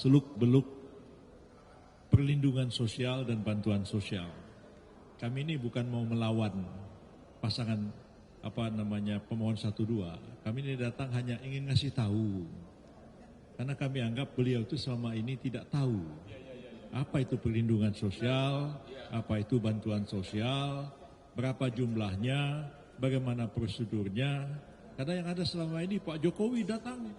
seluk-beluk perlindungan sosial dan bantuan sosial. Kami ini bukan mau melawan pasangan pemohon 1-2. Kami ini datang hanya ingin ngasih tahu. Karena kami anggap beliau itu selama ini tidak tahu apa itu perlindungan sosial, apa itu bantuan sosial, berapa jumlahnya, bagaimana prosedurnya. Karena yang ada selama ini Pak Jokowi datang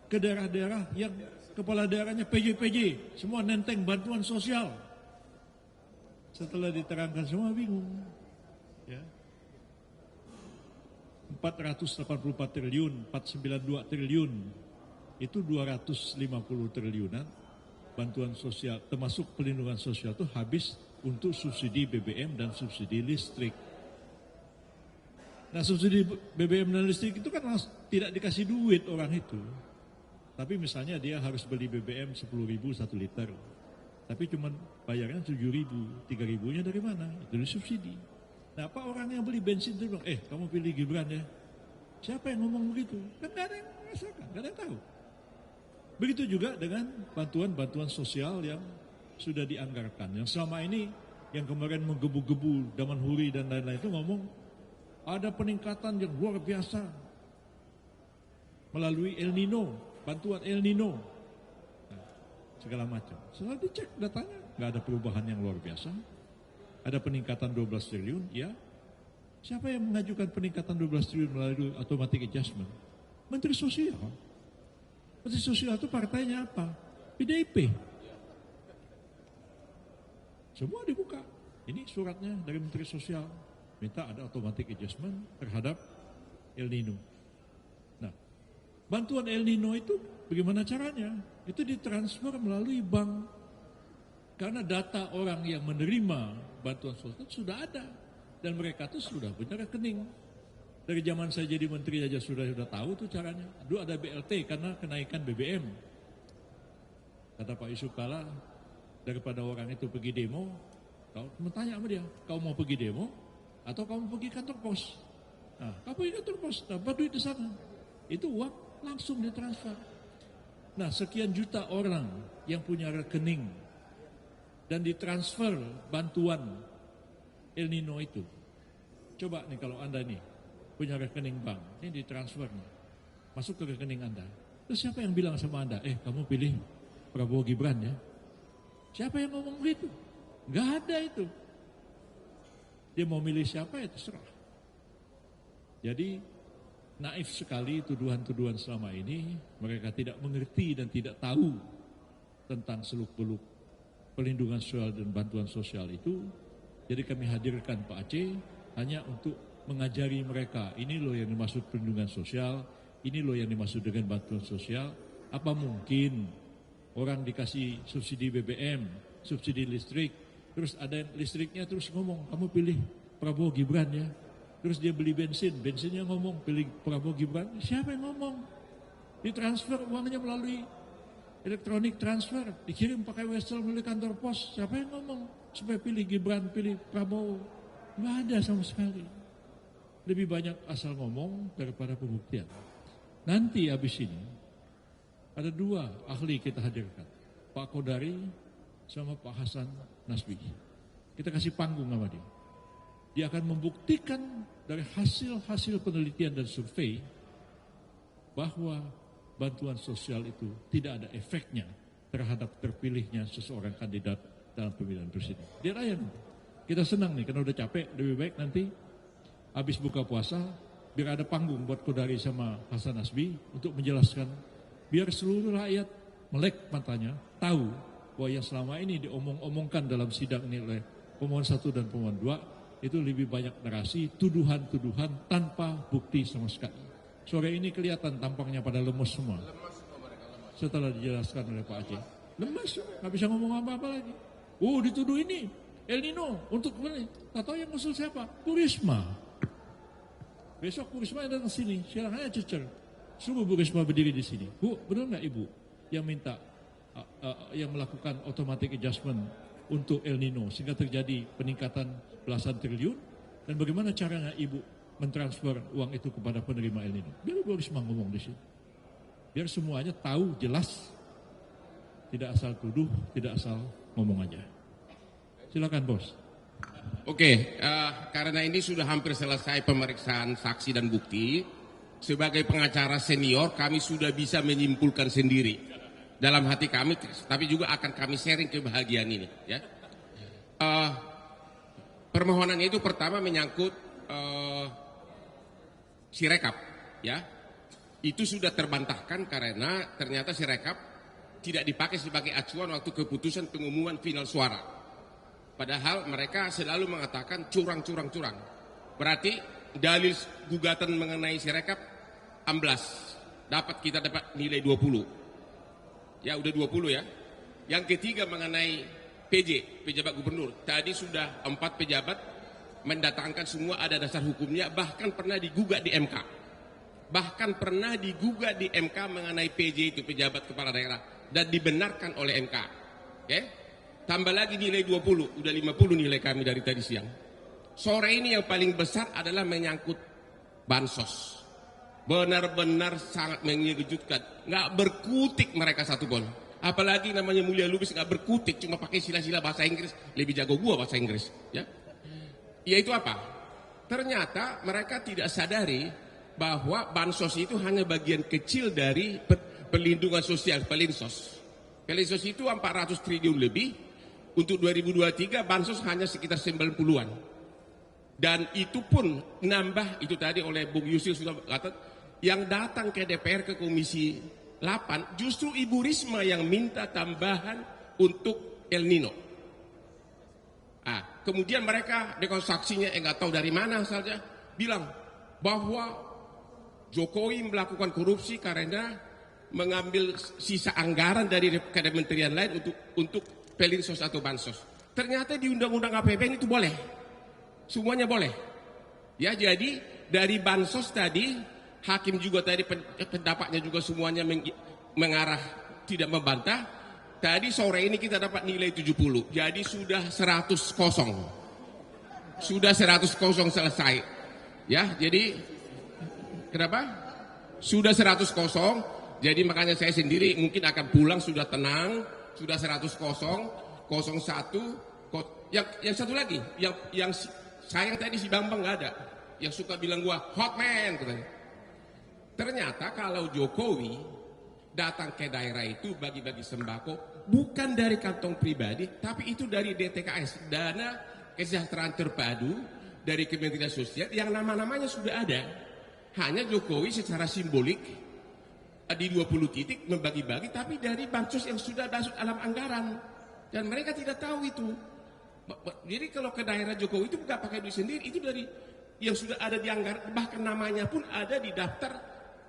ke daerah-daerah yang kepala daerahnya PJ, semua nenteng bantuan sosial. Setelah diterangkan semua bingung. Ya. 484 triliun, 492 triliun, itu 250 triliunan bantuan sosial, termasuk pelindungan sosial itu habis untuk subsidi BBM dan subsidi listrik. Nah, subsidi BBM dan listrik itu kan tidak dikasih duit orang itu. Tapi misalnya dia harus beli BBM 10.000 1 liter. Tapi cuma bayarnya 7.000, 3.000-nya dari mana? Itu disubsidi. Nah, apa orang yang beli bensin itu bilang, kamu pilih Gibran ya. Siapa yang ngomong begitu? Kan gak ada yang merasakan, gak ada yang tahu. Begitu juga dengan bantuan-bantuan sosial yang sudah dianggarkan. Yang selama ini, yang kemarin menggebu-gebu Daman Huri dan lain-lain itu ngomong, ada peningkatan yang luar biasa melalui El Nino, bantuan El Nino, segala macam. Setelah dicek datanya, nggak ada perubahan yang luar biasa. Ada peningkatan 12 triliun, ya. Siapa yang mengajukan peningkatan 12 triliun melalui automatic adjustment? Menteri Sosial. Menteri Sosial itu partainya apa? PDIP. Semua dibuka. Ini suratnya dari Menteri Sosial. Minta ada automatic adjustment terhadap El Nino. Nah, bantuan El Nino itu bagaimana caranya? Itu ditransfer melalui bank. Karena data orang yang menerima bantuan sosial sudah ada. Dan mereka tuh sudah punya rekening. Dari zaman saya jadi menteri aja sudah tahu tuh caranya. Dulu ada BLT karena kenaikan BBM. Kata Pak Yusuf Kala, daripada orang itu pergi demo, kau tanya sama dia, kau mau pergi demo atau kamu pergi kantor pos? Nah, kamu pergi kantor pos, dapat duit di sana. Itu uang langsung ditransfer. Nah, sekian juta orang yang punya rekening dan ditransfer bantuan El Nino itu. Coba nih kalau Anda nih punya rekening bank, ini ditransfer nih, masuk ke rekening Anda. Terus siapa yang bilang sama Anda, kamu pilih Prabowo Gibran ya? Siapa yang ngomong begitu? Nggak ada itu. Dia mau milih siapa ya terserah. Jadi naif sekali tuduhan-tuduhan selama ini. Mereka tidak mengerti dan tidak tahu tentang seluk-beluk pelindungan sosial dan bantuan sosial itu. Jadi kami hadirkan Pak Aceh hanya untuk mengajari mereka, ini loh yang dimaksud perlindungan sosial, ini loh yang dimaksud dengan bantuan sosial. Apa mungkin orang dikasih subsidi BBM, subsidi listrik, terus ada listriknya terus ngomong, kamu pilih Prabowo Gibran ya. Terus dia beli bensin, bensinnya ngomong pilih Prabowo Gibran. Siapa yang ngomong? Ditransfer uangnya melalui elektronik transfer, dikirim pakai wesel melalui kantor pos. Siapa yang ngomong supaya pilih Gibran, pilih Prabowo? Nggak ada sama sekali. Lebih banyak asal ngomong daripada pembuktian. Nanti habis ini ada 2 ahli kita hadirkan, Pak Kodari sama Pak Hasan Nasbi. Kita kasih panggung sama dia. Dia akan membuktikan dari hasil-hasil penelitian dan survei bahwa bantuan sosial itu tidak ada efeknya terhadap terpilihnya seseorang kandidat dalam pemilihan presiden. Dia layan. Kita senang nih karena udah capek, lebih baik nanti habis buka puasa biar ada panggung buat Kodari sama Hasan Nasbi untuk menjelaskan, biar seluruh rakyat melek matanya, tahu bahwa yang selama ini diomong-omongkan dalam sidang ini oleh pemohon 1 dan pemohon 2 itu lebih banyak narasi, tuduhan-tuduhan tanpa bukti sama sekali. Sore ini kelihatan tampangnya pada lemes semua. Setelah dijelaskan oleh Pak Aceh, lemes, nggak bisa ngomong apa-apa lagi. Dituduh ini El Nino untuk beli. Tak tahu yang ngusul siapa? Bu Risma. Besok Bu Risma datang sini, silahkan aja cecer. Suruh Bu Risma berdiri di sini. Bu, benar nggak Ibu yang minta, yang melakukan automatic adjustment untuk El Nino sehingga terjadi peningkatan belasan triliun? Dan bagaimana caranya Ibu mentransfer uang itu kepada penerima El Nino? Biar Bu Risma ngomong di sini. Biar semuanya tahu jelas. tidak asal tuduh, tidak asal ngomong aja. Silakan bos. Oke, karena ini sudah hampir selesai pemeriksaan saksi dan bukti, sebagai pengacara senior kami sudah bisa menyimpulkan sendiri dalam hati kami, tapi juga akan kami sharing kebahagiaan ini. Ya, permohonannya itu pertama menyangkut Sirekap, ya, itu sudah terbantahkan karena ternyata Sirekap tidak dipakai sebagai acuan waktu keputusan pengumuman final suara. Padahal mereka selalu mengatakan curang. Berarti dalil gugatan mengenai Sirekap amblas. Kita dapat nilai 20. Ya udah 20 ya. Yang ketiga mengenai pejabat gubernur. Tadi sudah 4 pejabat mendatangkan semua ada dasar hukumnya. Bahkan pernah digugat di MK. Mengenai PJ itu pejabat kepala daerah. Dan dibenarkan oleh MK. Oke? Tambah lagi nilai 20, udah 50 nilai kami dari tadi siang. Sore ini yang paling besar adalah menyangkut bansos. Benar-benar sangat mengejutkan. Nggak berkutik mereka satu pun. Apalagi namanya Mulia Lubis nggak berkutik, cuma pakai sila-sila bahasa Inggris. Lebih jago gua bahasa Inggris. Ya, yaitu apa? Ternyata mereka tidak sadari bahwa bansos itu hanya bagian kecil dari perlindungan sosial, Pelinsos. Pelinsos itu 400 triliun lebih. Untuk 2023 bansos hanya sekitar 90-an. Dan itu pun nambah, itu tadi oleh Bung Yusril sudah kata, yang datang ke DPR ke Komisi 8 justru Ibu Risma yang minta tambahan untuk El Nino. Kemudian mereka dengan saksinya nggak tahu dari mana saja bilang bahwa Jokowi melakukan korupsi karena mengambil sisa anggaran dari kementerian lain untuk Pelinsos atau bansos. Ternyata di Undang-Undang APBN itu boleh. Semuanya boleh. Ya, jadi dari bansos tadi, hakim juga tadi pendapatnya juga semuanya mengarah tidak membantah. Tadi sore ini kita dapat nilai 70. Jadi sudah 100 kosong. Sudah 100 kosong selesai. Ya, jadi kenapa? Sudah 100 kosong. Jadi makanya saya sendiri mungkin akan pulang sudah tenang. Sudah 100 kosong, 01, yang satu lagi, yang sayang tadi si Bambang nggak ada, yang suka bilang gua hot man, katanya. Ternyata kalau Jokowi datang ke daerah itu bagi-bagi sembako bukan dari kantong pribadi, tapi itu dari DTKS, Dana Kesejahteraan Terpadu dari Kementerian Sosial yang nama-namanya sudah ada. Hanya Jokowi secara simbolik di 20 titik membagi-bagi, tapi dari bansos yang sudah masuk dalam anggaran, dan mereka tidak tahu itu. Jadi kalau ke daerah Jokowi itu bukan pakai duit sendiri, itu dari yang sudah ada di anggaran, bahkan namanya pun ada di daftar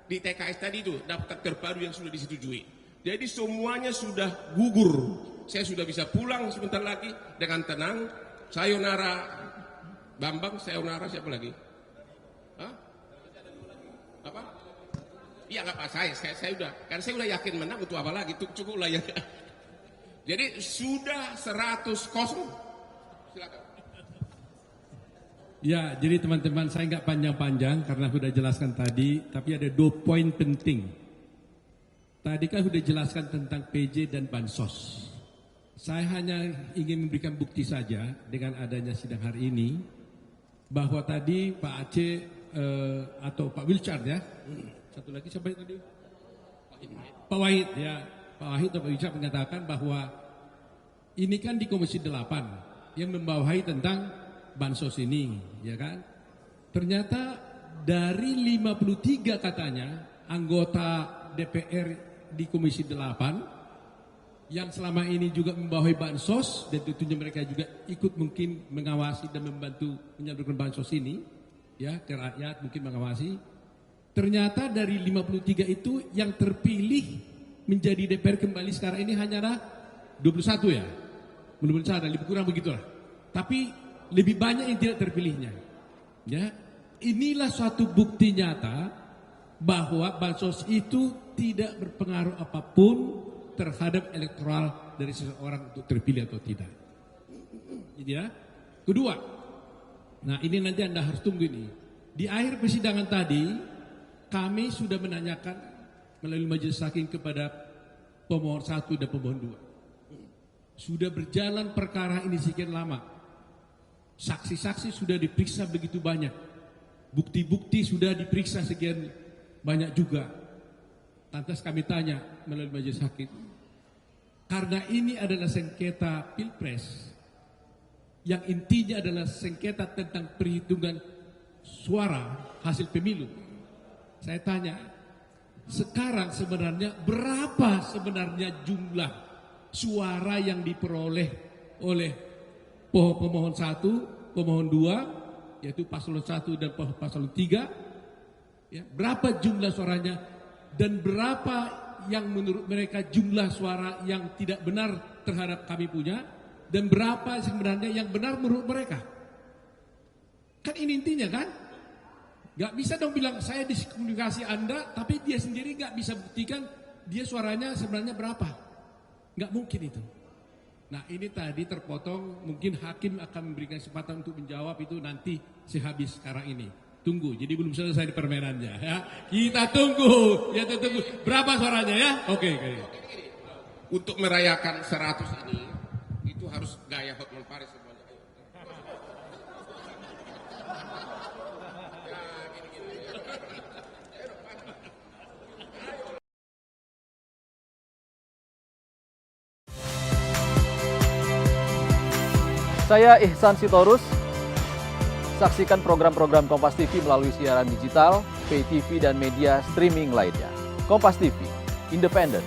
di TKS tadi itu, daftar terpadu yang sudah disetujui. Jadi semuanya sudah gugur. Saya sudah bisa pulang sebentar lagi dengan tenang. Sayonara Bambang, sayonara siapa lagi? Apa? Iya nggak apa, saya udah yakin menang, untuk apa lagi? Cukup lah ya. Jadi sudah 100 kosong. Silakan. Ya, jadi teman-teman saya nggak panjang-panjang karena sudah jelaskan tadi, tapi ada 2 poin penting. Tadi kan sudah jelaskan tentang PJ dan bansos. Saya hanya ingin memberikan bukti saja dengan adanya sidang hari ini bahwa tadi Pak Aceh atau Pak Wilchard ya. Satu lagi siapa tadi? Pak Wahid ya. Pak Wahid atau Pak Wilchard menyatakan bahwa ini kan di Komisi 8 yang membawahi tentang bansos ini, ya kan? Ternyata dari 53 katanya anggota DPR di Komisi 8 yang selama ini juga membawahi bansos dan tentunya mereka juga ikut mungkin mengawasi dan membantu menyalurkan bansos ini, ya, ke rakyat mungkin mengawasi. Ternyata dari 53 itu yang terpilih menjadi DPR kembali sekarang ini hanyalah 21 ya. Menurut saya lebih kurang begitulah. Tapi lebih banyak yang tidak terpilihnya. Ya, inilah suatu bukti nyata bahwa bansos itu tidak berpengaruh apapun terhadap elektoral dari seseorang untuk terpilih atau tidak. Jadi ya. Kedua, nah ini nanti Anda harus tunggu ini. Di akhir persidangan tadi, kami sudah menanyakan melalui majelis hakim kepada pemohon 1 dan pemohon 2. Sudah berjalan perkara ini sekian lama. Saksi-saksi sudah diperiksa begitu banyak. Bukti-bukti sudah diperiksa sekian banyak juga. Lantas kami tanya melalui majelis hakim, karena ini adalah sengketa pilpres, yang intinya adalah sengketa tentang perhitungan suara hasil pemilu. Saya tanya, sekarang sebenarnya berapa sebenarnya jumlah suara yang diperoleh oleh pemohon 1, pemohon 2, yaitu paslon 1 dan paslon 3, ya, berapa jumlah suaranya dan berapa yang menurut mereka jumlah suara yang tidak benar terhadap kami punya, dan berapa sebenarnya yang benar menurut mereka. Kan ini intinya kan? Gak bisa dong bilang saya diskomunikasi Anda, tapi dia sendiri gak bisa buktikan dia suaranya sebenarnya berapa. Gak mungkin itu. Nah ini tadi terpotong, mungkin hakim akan memberikan kesempatan untuk menjawab itu nanti sehabis sekarang ini. Tunggu, jadi belum selesai di permainannya ya. Kita tunggu, ya tunggu. Berapa suaranya ya? Oke. Untuk merayakan 100 ini, itu harus gaya Hotman Paris semuanya. Saya Ihsan Sitorus. Saksikan program-program Kompas TV melalui siaran digital, pay TV, dan media streaming lainnya. Kompas TV, independen,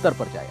terpercaya.